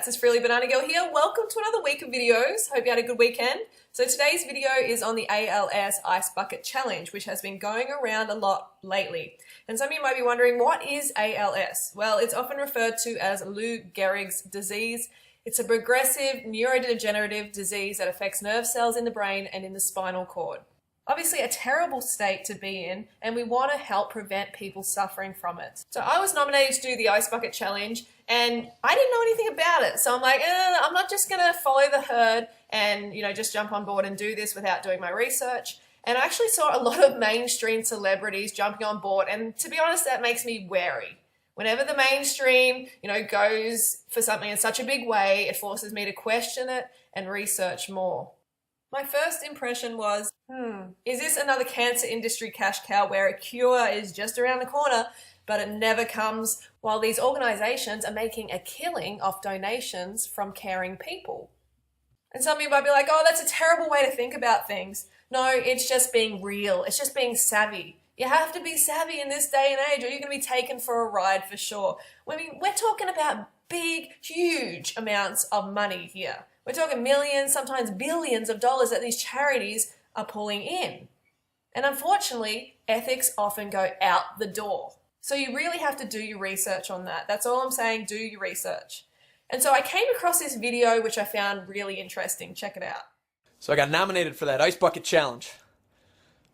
Cats, it's Frilly Banana Girl here. Welcome to another week of videos. Hope you had a good weekend. So today's video is on the ALS Ice Bucket Challenge, which has been going around a lot lately. And some of you might be wondering, what is ALS? Well, it's often referred to as Lou Gehrig's disease. It's a progressive neurodegenerative disease that affects nerve cells in the brain and in the spinal cord. Obviously a terrible state to be in, and we want to help prevent people suffering from it. So I was nominated to do the Ice Bucket Challenge, and I didn't know anything about it. So I'm like, I'm not just going to follow the herd and, just jump on board and do this without doing my research. And I actually saw a lot of mainstream celebrities jumping on board, and to be honest, that makes me wary. Whenever the mainstream, goes for something in such a big way, it forces me to question it and research more. My first impression was, is this another cancer industry cash cow where a cure is just around the corner, but it never comes, while these organizations are making a killing off donations from caring people? And some of you might be like, oh, that's a terrible way to think about things. No, it's just being real. It's just being savvy. You have to be savvy in this day and age, or you're going to be taken for a ride for sure. I mean, we're talking about big, huge amounts of money here. We're talking millions, sometimes billions of dollars that these charities are pulling in. And unfortunately, ethics often go out the door. So you really have to do your research on that. That's all I'm saying, do your research. And so I came across this video which I found really interesting. Check it out. So I got nominated for that Ice Bucket Challenge.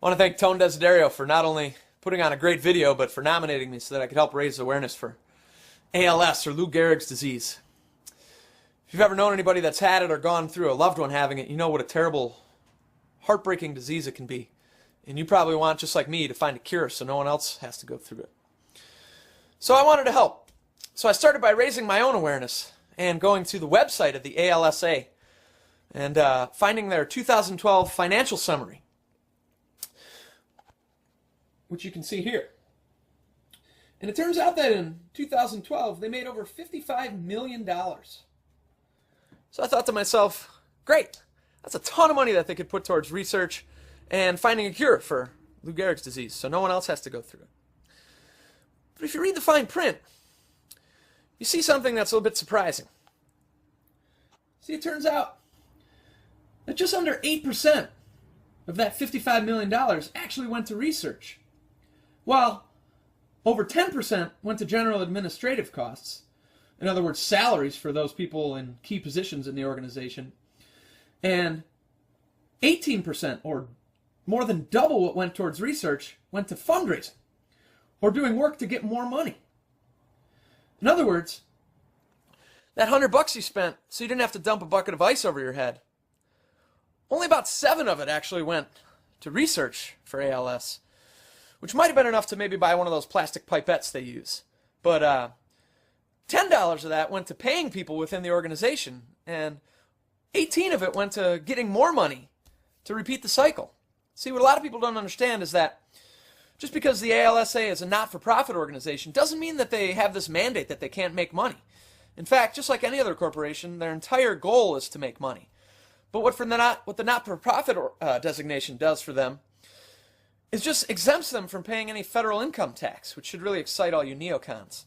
I want to thank Tone Desiderio for not only putting on a great video, but for nominating me so that I could help raise awareness for ALS, or Lou Gehrig's disease. If you've ever known anybody that's had it or gone through a loved one having it, you know what a terrible, heartbreaking disease it can be. And you probably want, just like me, to find a cure so no one else has to go through it. So I wanted to help. So I started by raising my own awareness and going to the website of the ALSA and finding their 2012 financial summary, which you can see here. And it turns out that in 2012, they made over $55 million. So I thought to myself, great, that's a ton of money that they could put towards research and finding a cure for Lou Gehrig's disease, so no one else has to go through it. But if you read the fine print, you see something that's a little bit surprising. See, it turns out that just under 8% of that $55 million actually went to research, while over 10% went to general administrative costs. In other words, salaries for those people in key positions in the organization. And 18%, or more than double what went towards research, went to fundraising, or doing work to get more money. In other words, that $100 you spent so you didn't have to dump a bucket of ice over your head, only about 7 of it actually went to research for ALS, which might have been enough to maybe buy one of those plastic pipettes they use. But $10 of that went to paying people within the organization, and 18 of it went to getting more money to repeat the cycle. See, what a lot of people don't understand is that just because the ALSA is a not-for-profit organization doesn't mean that they have this mandate that they can't make money. In fact, just like any other corporation, their entire goal is to make money. But what the not-for-profit designation does for them is just exempts them from paying any federal income tax, which should really excite all you neocons.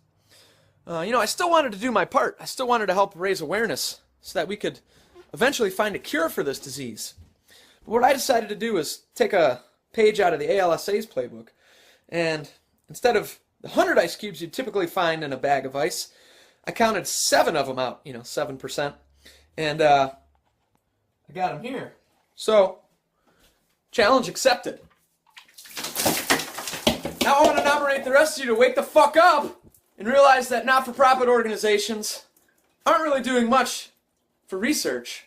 I still wanted to do my part. I still wanted to help raise awareness so that we could eventually find a cure for this disease. But what I decided to do is take a page out of the ALSA's playbook, and instead of the 100 ice cubes you'd typically find in a bag of ice, I counted 7 of them out, 7%, and I got them here. So, challenge accepted. Now I want to nominate the rest of you to wake the fuck up and realize that not-for-profit organizations aren't really doing much for research.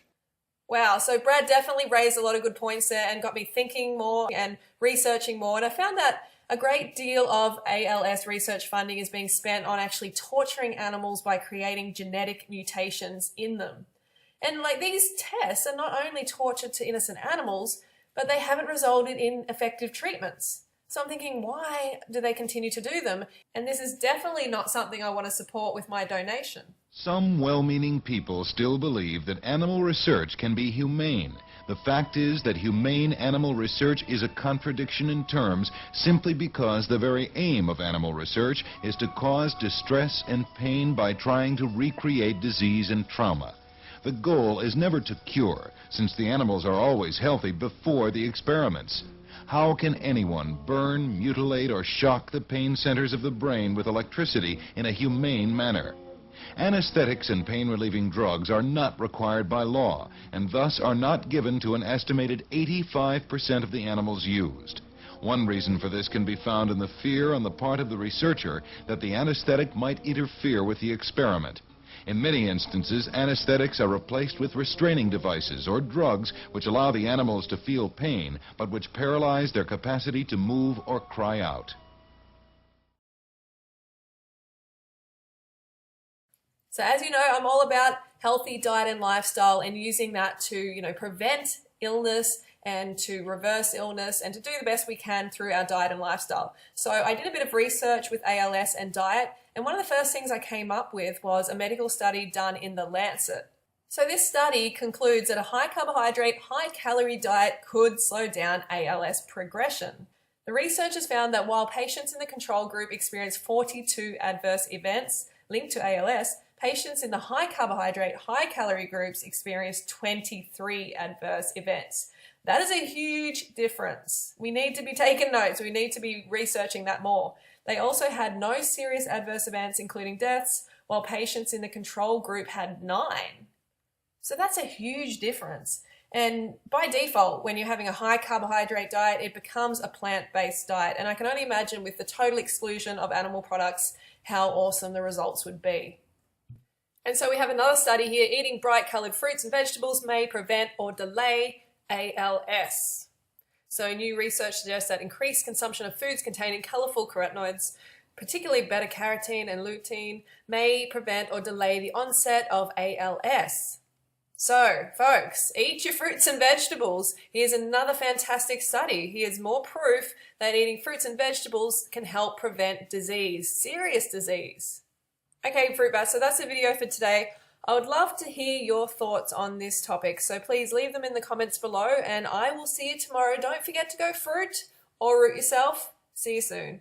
Wow, so Brad definitely raised a lot of good points there and got me thinking more and researching more. And I found that a great deal of ALS research funding is being spent on actually torturing animals by creating genetic mutations in them. And these tests are not only torture to innocent animals, but they haven't resulted in effective treatments. So I'm thinking, why do they continue to do them? And this is definitely not something I want to support with my donation. Some well-meaning people still believe that animal research can be humane, The fact is that humane animal research is a contradiction in terms simply because the very aim of animal research is to cause distress and pain by trying to recreate disease and trauma. The goal is never to cure, since the animals are always healthy before the experiments. How can anyone burn, mutilate, or shock the pain centers of the brain with electricity in a humane manner? Anesthetics and pain-relieving drugs are not required by law, and thus are not given to an estimated 85% of the animals used. One reason for this can be found in the fear on the part of the researcher that the anesthetic might interfere with the experiment. In many instances, anesthetics are replaced with restraining devices or drugs which allow the animals to feel pain, but which paralyze their capacity to move or cry out. So as you know, I'm all about healthy diet and lifestyle and using that to, prevent illness and to reverse illness and to do the best we can through our diet and lifestyle. So I did a bit of research with ALS and diet, and one of the first things I came up with was a medical study done in the Lancet. So this study concludes that a high carbohydrate, high calorie diet could slow down ALS progression. The researchers found that while patients in the control group experienced 42 adverse events linked to ALS, patients in the high carbohydrate, high calorie groups experienced 23 adverse events. That is a huge difference. We need to be taking notes. We need to be researching that more. They also had no serious adverse events, including deaths, while patients in the control group had 9. So that's a huge difference. And by default, when you're having a high carbohydrate diet, it becomes a plant-based diet. And I can only imagine with the total exclusion of animal products, how awesome the results would be. And so we have another study here. Eating bright colored fruits and vegetables may prevent or delay ALS. So new research suggests that increased consumption of foods containing colorful carotenoids, particularly beta-carotene and lutein, may prevent or delay the onset of ALS. So, folks, eat your fruits and vegetables. Here's another fantastic study. Here's more proof that eating fruits and vegetables can help prevent disease, serious disease. Okay, fruit bats, so that's the video for today. I would love to hear your thoughts on this topic, so please leave them in the comments below, and I will see you tomorrow. Don't forget to go fruit or root yourself. See you soon.